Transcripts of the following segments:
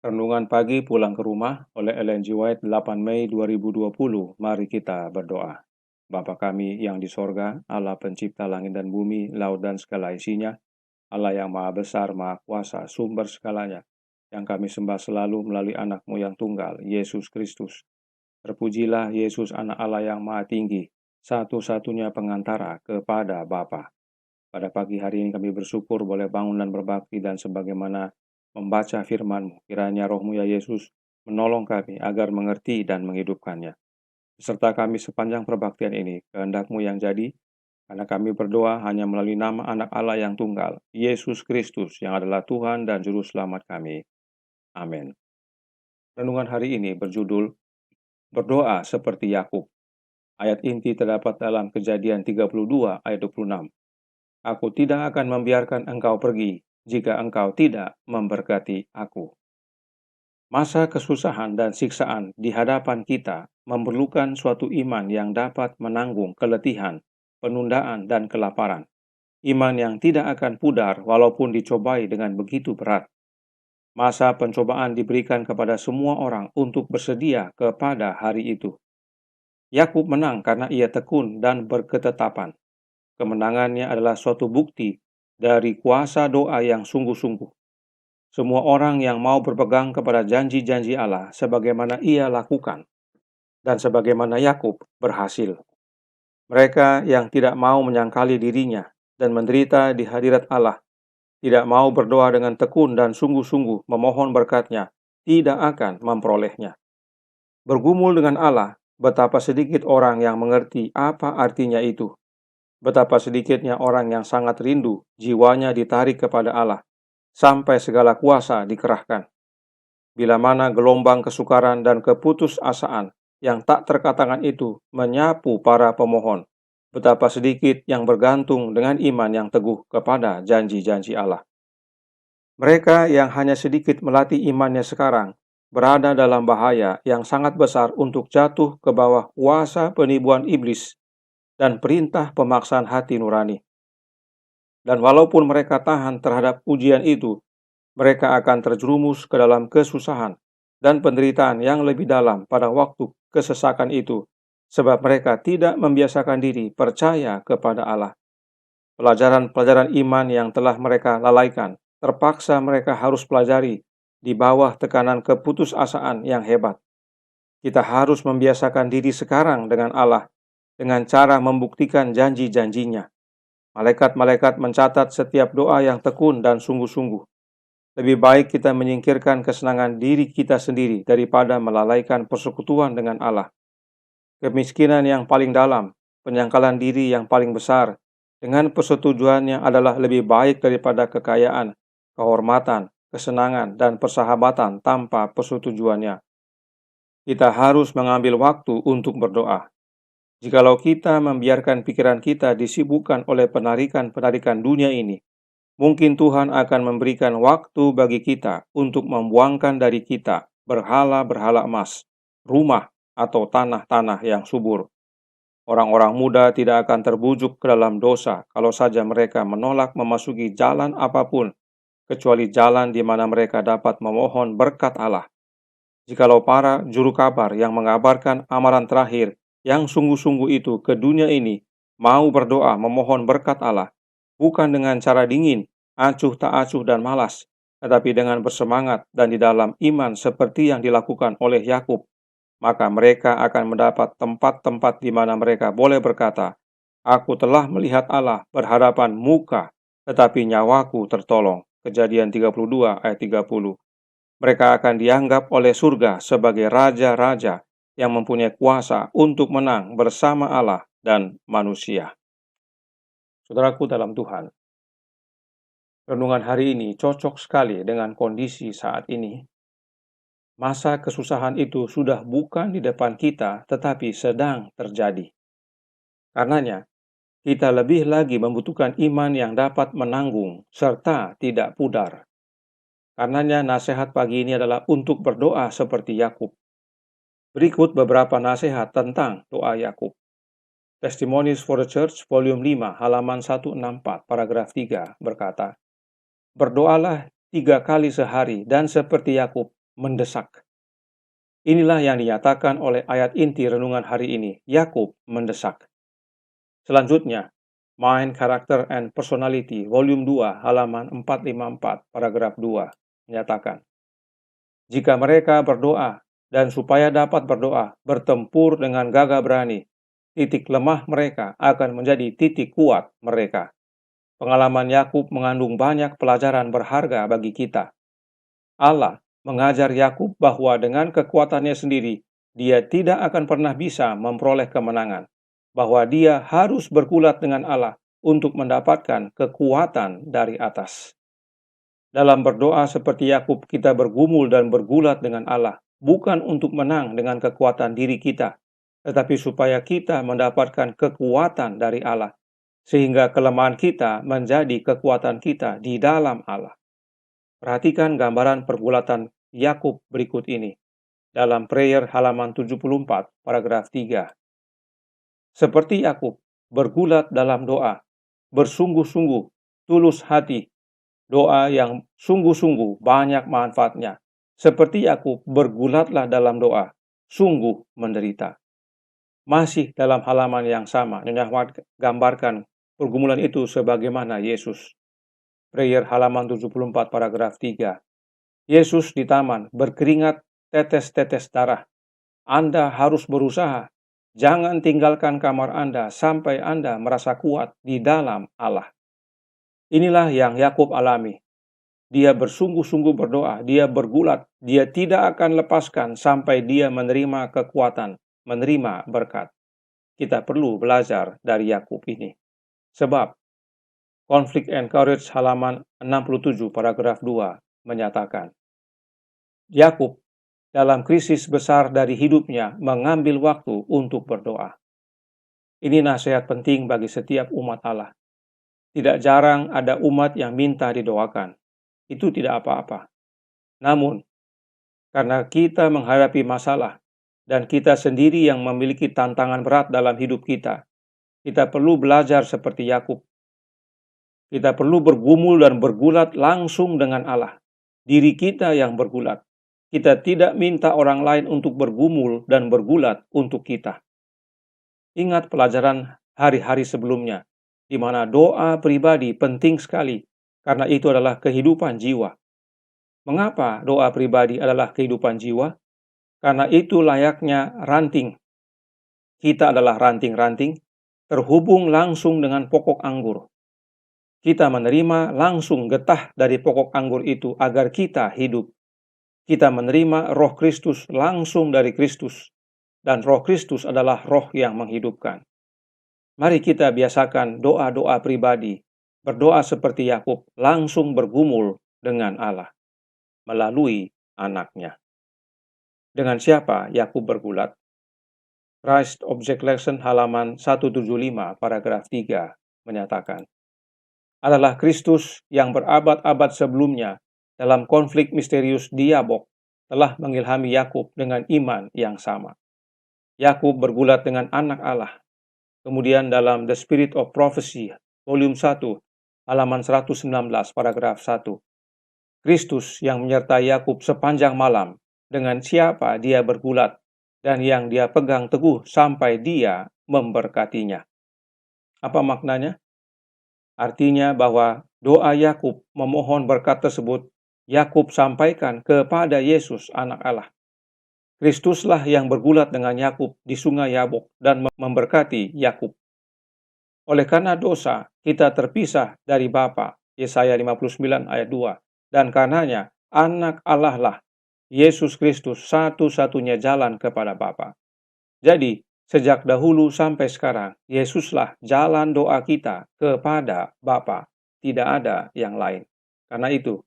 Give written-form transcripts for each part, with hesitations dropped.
Renungan pagi pulang ke rumah oleh Ellen G. White 8 Mei 2020. Mari kita berdoa. Bapa kami yang di sorga, Allah pencipta langit dan bumi, laut dan segala isinya, Allah yang maha besar, maha kuasa, sumber segalanya, yang kami sembah selalu melalui anak-Mu yang tunggal, Yesus Kristus. Terpujilah Yesus anak Allah yang maha tinggi, satu-satunya pengantara kepada Bapa. Pada pagi hari ini kami bersyukur boleh bangun dan berbakti dan sebagaimana membaca firman-Mu. Kiranya Roh-Mu ya Yesus menolong kami agar mengerti dan menghidupkannya. Beserta kami sepanjang perbaktian ini, kehendak-Mu yang jadi, karena kami berdoa hanya melalui nama anak Allah yang tunggal, Yesus Kristus yang adalah Tuhan dan Juru Selamat kami. Amin. Renungan hari ini berjudul Berdoa seperti Yakub. Ayat inti terdapat dalam Kejadian 32 ayat 26. Aku tidak akan membiarkan engkau pergi jika engkau tidak memberkati aku. Masa kesusahan dan siksaan di hadapan kita memerlukan suatu iman yang dapat menanggung keletihan, penundaan, dan kelaparan. Iman yang tidak akan pudar walaupun dicobai dengan begitu berat. Masa pencobaan diberikan kepada semua orang untuk bersedia kepada hari itu. Yakub menang karena ia tekun dan berketetapan. Kemenangannya adalah suatu bukti dari kuasa doa yang sungguh-sungguh. Semua orang yang mau berpegang kepada janji-janji Allah sebagaimana ia lakukan dan sebagaimana Yakub berhasil. Mereka yang tidak mau menyangkali dirinya dan menderita di hadirat Allah, tidak mau berdoa dengan tekun dan sungguh-sungguh memohon berkat-Nya, tidak akan memperolehnya. Bergumul dengan Allah, betapa sedikit orang yang mengerti apa artinya itu. Betapa sedikitnya orang yang sangat rindu, jiwanya ditarik kepada Allah, sampai segala kuasa dikerahkan. Bila mana gelombang kesukaran dan keputusasaan yang tak terkatakan itu menyapu para pemohon, betapa sedikit yang bergantung dengan iman yang teguh kepada janji-janji Allah. Mereka yang hanya sedikit melatih imannya sekarang, berada dalam bahaya yang sangat besar untuk jatuh ke bawah kuasa penipuan iblis dan perintah pemaksaan hati nurani. Dan walaupun mereka tahan terhadap ujian itu, mereka akan terjerumus ke dalam kesusahan dan penderitaan yang lebih dalam pada waktu kesesakan itu, sebab mereka tidak membiasakan diri percaya kepada Allah. Pelajaran-pelajaran iman yang telah mereka lalaikan, terpaksa mereka harus pelajari di bawah tekanan keputusasaan yang hebat. Kita harus membiasakan diri sekarang dengan Allah, dengan cara membuktikan janji-janjinya. Malaikat-malaikat mencatat setiap doa yang tekun dan sungguh-sungguh. Lebih baik kita menyingkirkan kesenangan diri kita sendiri daripada melalaikan persekutuan dengan Allah. Kemiskinan yang paling dalam, penyangkalan diri yang paling besar, dengan persetujuannya adalah lebih baik daripada kekayaan, kehormatan, kesenangan, dan persahabatan tanpa persetujuannya. Kita harus mengambil waktu untuk berdoa. Jikalau kita membiarkan pikiran kita disibukkan oleh penarikan-penarikan dunia ini, mungkin Tuhan akan memberikan waktu bagi kita untuk membuangkan dari kita berhala-berhala emas, rumah, atau tanah-tanah yang subur. Orang-orang muda tidak akan terbujuk ke dalam dosa kalau saja mereka menolak memasuki jalan apapun, kecuali jalan di mana mereka dapat memohon berkat Allah. Jikalau para juru kabar yang mengabarkan amaran terakhir yang sungguh-sungguh itu ke dunia ini mau berdoa memohon berkat Allah, bukan dengan cara dingin, acuh tak acuh dan malas, tetapi dengan bersemangat dan di dalam iman seperti yang dilakukan oleh Yakub, maka mereka akan mendapat tempat-tempat di mana mereka boleh berkata, "Aku telah melihat Allah berhadapan muka, tetapi nyawaku tertolong." Kejadian 32 ayat 30. Mereka akan dianggap oleh surga sebagai raja-raja yang mempunyai kuasa untuk menang bersama Allah dan manusia. Saudaraku dalam Tuhan, renungan hari ini cocok sekali dengan kondisi saat ini. Masa kesusahan itu sudah bukan di depan kita, tetapi sedang terjadi. Karenanya, kita lebih lagi membutuhkan iman yang dapat menanggung serta tidak pudar. Karenanya nasihat pagi ini adalah untuk berdoa seperti Yakub. Berikut beberapa nasihat tentang doa Yakub. Testimonies for the Church, volume 5, halaman 164, paragraf 3, berkata, "Berdoalah 3 kali sehari dan seperti Yakub, mendesak. Inilah yang dinyatakan oleh ayat inti renungan hari ini, Yakub mendesak. Selanjutnya, Mind, Character, and Personality, Volume 2, halaman 454, paragraf 2, menyatakan, jika mereka berdoa, dan supaya dapat berdoa, bertempur dengan gagah berani, titik lemah mereka akan menjadi titik kuat mereka. Pengalaman Yakub mengandung banyak pelajaran berharga bagi kita. Allah mengajar Yakub bahwa dengan kekuatannya sendiri, dia tidak akan pernah bisa memperoleh kemenangan, bahwa dia harus bergulat dengan Allah untuk mendapatkan kekuatan dari atas. Dalam berdoa seperti Yakub, kita bergumul dan bergulat dengan Allah, bukan untuk menang dengan kekuatan diri kita, tetapi supaya kita mendapatkan kekuatan dari Allah, sehingga kelemahan kita menjadi kekuatan kita di dalam Allah. Perhatikan gambaran pergulatan Yakub berikut ini dalam prayer halaman 74, paragraf 3. Seperti Yakub, bergulat dalam doa, bersungguh-sungguh, tulus hati, doa yang sungguh-sungguh banyak manfaatnya. Seperti Yakub, bergulatlah dalam doa, sungguh menderita. Masih dalam halaman yang sama, Nyonya Ahmad gambarkan pergumulan itu sebagaimana Yesus. Prayer halaman 74, paragraf 3. Yesus di taman berkeringat tetes-tetes darah. Anda harus berusaha. Jangan tinggalkan kamar Anda sampai Anda merasa kuat di dalam Allah. Inilah yang Yakub alami. Dia bersungguh-sungguh berdoa, dia bergulat, dia tidak akan lepaskan sampai dia menerima kekuatan, menerima berkat. Kita perlu belajar dari Yakub ini. Sebab, Conflict and Courage halaman 67, paragraf 2 menyatakan, Yakub dalam krisis besar dari hidupnya mengambil waktu untuk berdoa. Ini nasihat penting bagi setiap umat Allah. Tidak jarang ada umat yang minta didoakan. Itu tidak apa-apa. Namun, karena kita menghadapi masalah dan kita sendiri yang memiliki tantangan berat dalam hidup kita perlu belajar seperti Yakub. Kita perlu bergumul dan bergulat langsung dengan Allah. Diri kita yang bergulat. Kita tidak minta orang lain untuk bergumul dan bergulat untuk kita. Ingat pelajaran hari-hari sebelumnya, di mana doa pribadi penting sekali, karena itu adalah kehidupan jiwa. Mengapa doa pribadi adalah kehidupan jiwa? Karena itu layaknya ranting. Kita adalah ranting-ranting, terhubung langsung dengan pokok anggur. Kita menerima langsung getah dari pokok anggur itu agar kita hidup. Kita menerima roh Kristus langsung dari Kristus, dan roh Kristus adalah roh yang menghidupkan. Mari kita biasakan doa-doa pribadi, berdoa seperti Yakub, langsung bergumul dengan Allah, melalui anaknya. Dengan siapa Yakub bergulat? Christ Object Lesson halaman 175, paragraf 3 menyatakan, adalah Kristus yang berabad-abad sebelumnya dalam konflik misterius di Yabok telah mengilhami Yakub dengan iman yang sama. Yakub bergulat dengan anak Allah. Kemudian dalam The Spirit of Prophecy, volume 1, halaman 119, paragraf 1. Kristus yang menyertai Yakub sepanjang malam, dengan siapa dia bergulat, dan yang dia pegang teguh sampai dia memberkatinya. Apa maknanya? Artinya bahwa doa Yakub memohon berkat tersebut, Yakub sampaikan kepada Yesus, anak Allah. Kristuslah yang bergulat dengan Yakub di sungai Yabok dan memberkati Yakub. Oleh karena dosa, kita terpisah dari Bapa, Yesaya 59 ayat 2. Dan karenanya, anak Allah lah, Yesus Kristus satu-satunya jalan kepada Bapa. Jadi, sejak dahulu sampai sekarang, Yesuslah jalan doa kita kepada Bapa. Tidak ada yang lain. Karena itu,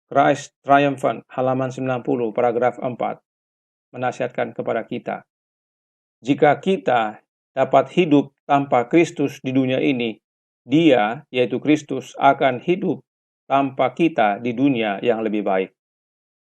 Christ Triumphant halaman 90 paragraf 4 menasihatkan kepada kita. Jika kita dapat hidup tanpa Kristus di dunia ini, Dia, yaitu Kristus, akan hidup tanpa kita di dunia yang lebih baik.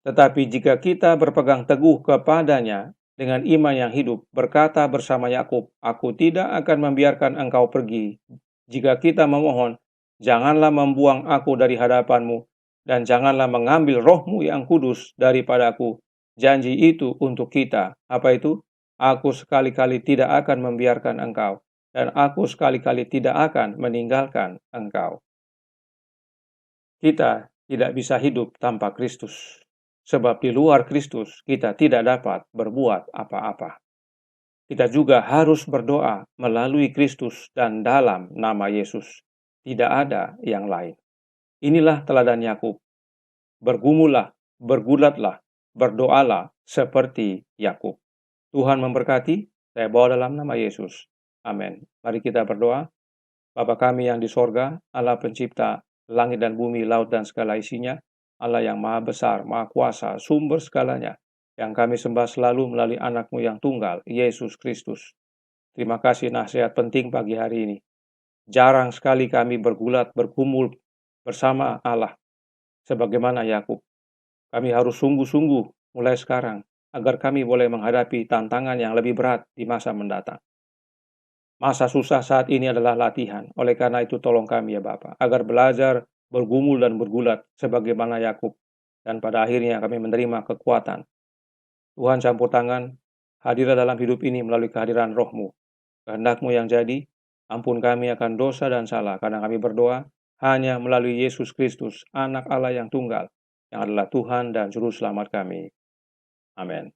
Tetapi jika kita berpegang teguh kepadanya dengan iman yang hidup, berkata bersama Yakub, aku tidak akan membiarkan engkau pergi. Jika kita memohon, janganlah membuang aku dari hadapanmu, dan janganlah mengambil rohmu yang kudus daripadaku, Janji itu untuk kita. Apa itu? Aku sekali-kali tidak akan membiarkan engkau, dan aku sekali-kali tidak akan meninggalkan engkau. Kita tidak bisa hidup tanpa Kristus, sebab di luar Kristus kita tidak dapat berbuat apa-apa. Kita juga harus berdoa melalui Kristus dan dalam nama Yesus. Tidak ada yang lain. Inilah teladan Yakub. Bergumullah, bergulatlah, berdoalah seperti Yakub. Tuhan memberkati. Saya bawa dalam nama Yesus. Amin. Mari kita berdoa. Bapa kami yang di sorga, Allah pencipta langit dan bumi, laut dan segala isinya, Allah yang maha besar, maha kuasa, sumber segalanya, yang kami sembah selalu melalui anak-Mu yang tunggal, Yesus Kristus. Terima kasih nasihat penting pagi hari ini. Jarang sekali kami bergulat, bergumul bersama Allah, sebagaimana Yakub. Kami harus sungguh-sungguh mulai sekarang, agar kami boleh menghadapi tantangan yang lebih berat di masa mendatang. Masa susah saat ini adalah latihan. Oleh karena itu tolong kami ya Bapa, agar belajar bergumul dan bergulat sebagaimana Yakub. Dan pada akhirnya kami menerima kekuatan. Tuhan campur tangan, hadirlah dalam hidup ini melalui kehadiran Roh-Mu. Kehendak-Mu yang jadi, ampun kami akan dosa dan salah, karena kami berdoa hanya melalui Yesus Kristus, Anak Allah yang tunggal, yang adalah Tuhan dan Juru Selamat kami. Amin.